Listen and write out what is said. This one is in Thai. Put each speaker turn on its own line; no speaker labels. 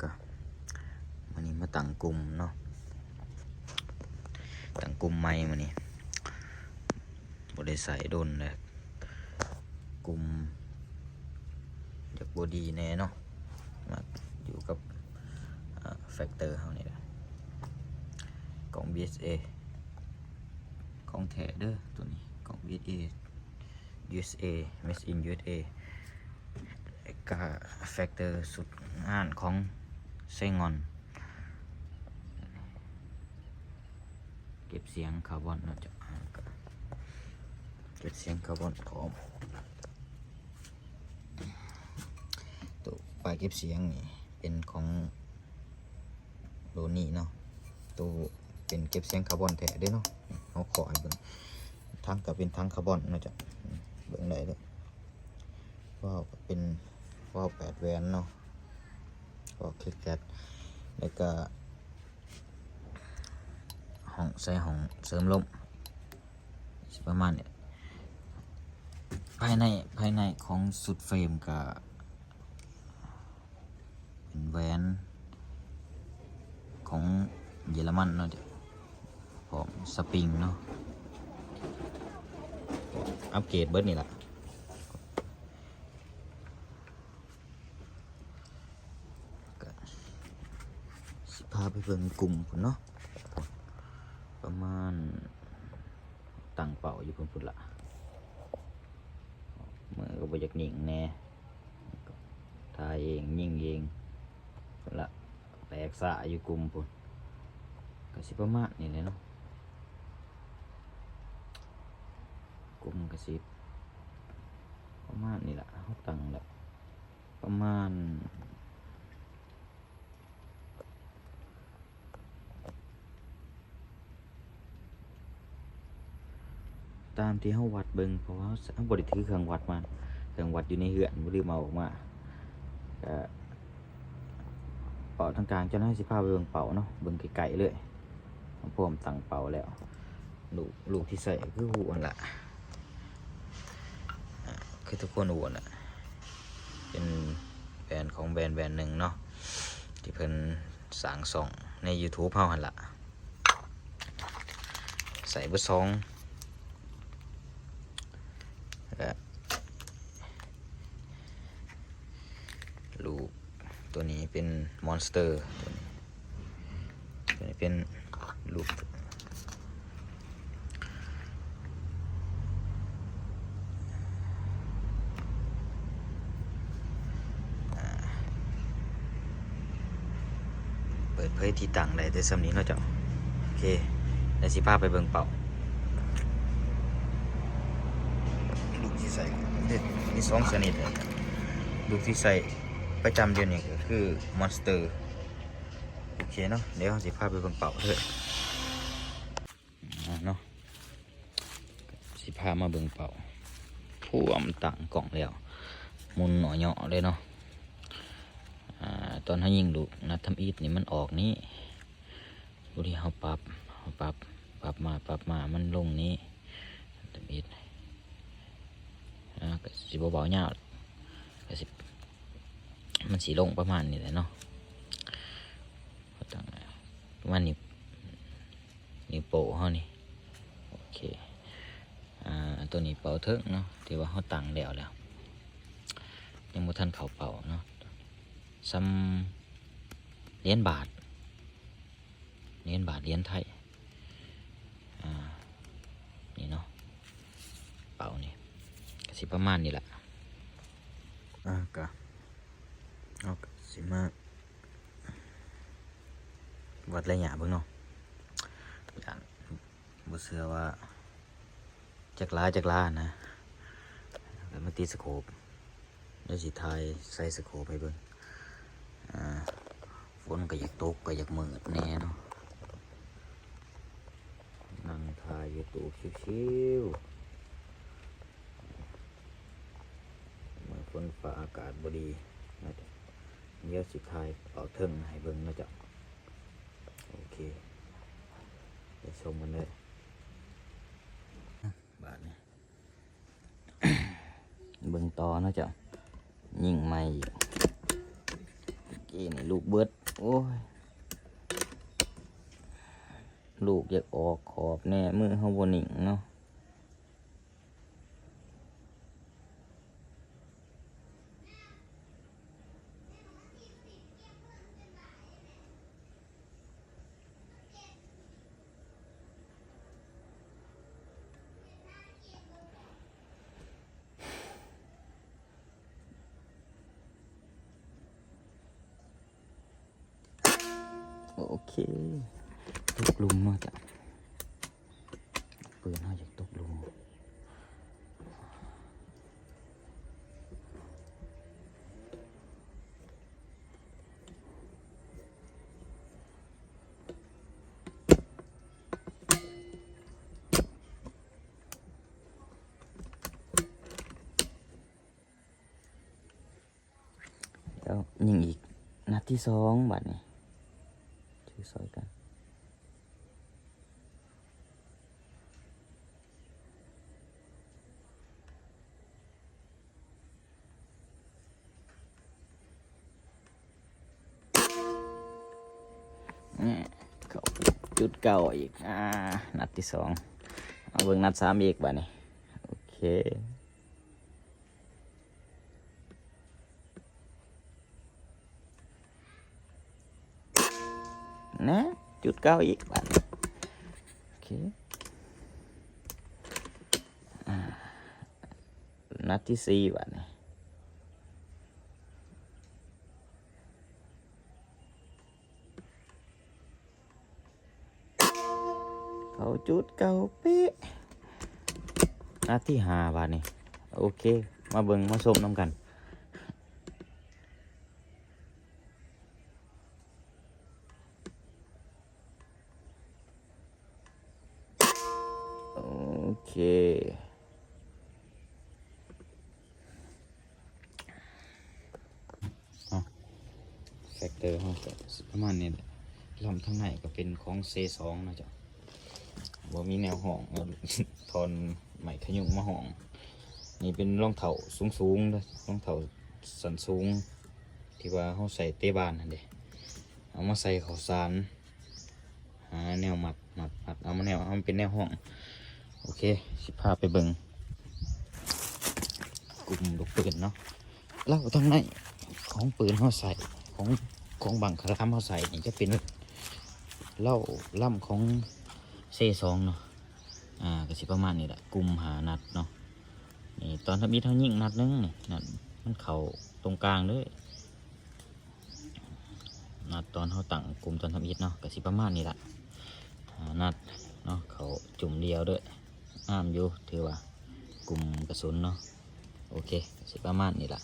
กะมันนี้มาตั้งกลุ่มเนาะตั้งกลุ่มใหม่มันนี้บ่ได้ใส่โดนเลยกลุ่มจากบอดีแน่เนาะมาอยู่กับแฟกเตอร์เฮานี่แหละกล่อง BSA ของแท้เด้อตัวนี้กล่อง BSA USA Made in USA กาแฟกเตอร์สุดงานของเซงอนเก็บเสียงคาร์บอนนะจ๊ะเก็บเสียงคาร์บอนพร้อมตัวปลายเก็บเสียงนี่เป็นของโรนี่เนาะตัวเป็นเก็บเสียงคาร์บอนแท้เด้เนาะเอาขอให้เบิ่งทั้งกับเป็นทั้งคาร์บอนนะจ๊ะเบิ่งได้เลยว่าวเป็นว่าว8 แวนเนาะก็คลิกแกตแล้วก็ห้องใส่ห้องเสริมลมประมาณนี้ภายในของสุดเฟรมก็เป็นแหวนของเยอรมันเนาะพร้อมสปริงเนาะอัปเกรดเบิร์ดนี่แหละสิพาไปเบิ่งกลุ่มพุ่นเนาะประมาณตั้งเป่าอยู่พุ่นละมือก็บ่อยากหนิ่งแน่ทายเองยิงเองพุ่นละแตกสะอยู่กลุ่มพุ่นก็สิประมาณนี่แหละเนาะกลุ่มก็สิประมาณนี่แหละเขาตั้งแล้วประมาณตามที่เขาวัดเบิ่งเพราะว่าเขาบริถือเครื่องวัดมาเครื่องวัดอยู่ในเหือนบ่ลืมเอาออกมาเป่าทางกลางจะให้สิพาไปเบิ่งเป่าเนาะเบิ่งไกลๆเลยพร้อมตั้งเป่าแล้วลูกที่ใส่คือหูอันละคือทุกคนหูอันละเป็นแบรนด์ของแบรนด์หนึ่งเนาะที่เพิ่นสร้างส่องใน YouTube เฮาหั่นละใส่เบอร์2ลูกตัวนี้เป็นมอนสเตอร์ตัวนี้เป็นลูกเปิดเผยที่ตั้งได้แต่สำนี้เนาะเจ้าโอเคแล้วสิพาไปเบิ่งเป่าลูกที่ใส่มี2 ชนิดเลยลูกที่ใส่ประจำเดือนนี้ก็คือมอนสเตอร์โอเคเนาะเดี๋ยวสิพาไปเบิ่งเป่าเถอะเนาะสิพามาเบิ่งเป่าผู้อำต่างกล่องแล้วมุนหน่อเหาะเลยเนาะตอนเขายิงลูกนัดทำอีทนี่มันออกนี้บุรีเขาปรับมามันลงนี้ทำอีทก็สิบเบาๆเงาก็สิมันสีลงประมาณนี้แหละเนาะประมาณนี้โปะเขานี่โอเคตัวนี้เป่าเถิงเนาะที่ว่าเขาตั้งแล้วยังบ่ทันเขาเป่าเนาะซ้ำเหรียญบาทเหรียญไทยนี่เนาะเป่านี่ก็สิประมาณนี้แหละก็เอาสิมาวัดระยะเบิ่งเนาะอย่างบ่เชื่อว่าจักรลานะแล้วมาตีสโคปแล้วสิถ่ายใส่สโคปให้เบิ่งฝนก็อยากตกก็อยากมืดแน่เนาะนั่งถ่ายอยู่ตู้ชิวๆเมื่อฝนฟ้าอากาศบ่ดีนะจ๊ะเดี๋ยวสิถ่ายเอาเทิงให้เบิ่งนะจ๊ะโอเคไปชมกันเลยบาทนี้ เบิ่งต่อนะจ๊ะยิ่งไม่โอเค กี้นี่ลูกเบิดโอ้ยลูกอยากออกขอบแน่มือเฮาบ่นิ่งเนาะโอเคตกหลุมเนาะจ้ะปืนเฮาอยากตกหลุมแล้วยิงอีกนัดที่2บัดนี้ถือซอยกันเข้าจุดเก่าอีกนัดที่2เอาเบิ่งนัด3อีกบัดนี้โอเคนะจุดเก้าอีกบาทโอเคนัดที่4บาทนี่เขาจุดเก้าเป๊ะนัดที่5บาทนี่โอเคมาเบิ่งมาชมน้ำกันโอเคแฟกเตอร์ห้องประมาณนี้ลำทั้งในก็เป็นของC2นะจ๊ะบ่มีแนวห้องทอนไหมขยุ่งมาห้องนี่เป็นรองเท้าสูงๆเลยรองเท้าสันสูงที่ว่าเขาใส่เตะบานนั่นเด้เอามาใส่ข้าวสารหาแนวมัดเอามาแนวเอามันเป็นแนวห้องโอเคสิพาไปเบิ่งกลุ่มลูกปืนเนาะเล่าทั้งในของปืนเขาใส่ของบังคลามเขาใส่นี่จะเป็นเล่าล่ำของC2เนาะก็สิประมาณนี้แหละกลุ่มหานัดเนาะนี่ตอนทำอีเท่ายิ่งนัดนึงนี่นัดมันเข่าตรงกลางเลยนัดตอนเขาตั้งกลุ่มตอนทำอีเนาะก็สิประมาณนี้แหละนัดเนาะเขาจุ่มเดียวด้วยอ้ามอยู่ถือว่ากลุ่มกระสุนเนาะโอเคสิประมาณนี้แหละ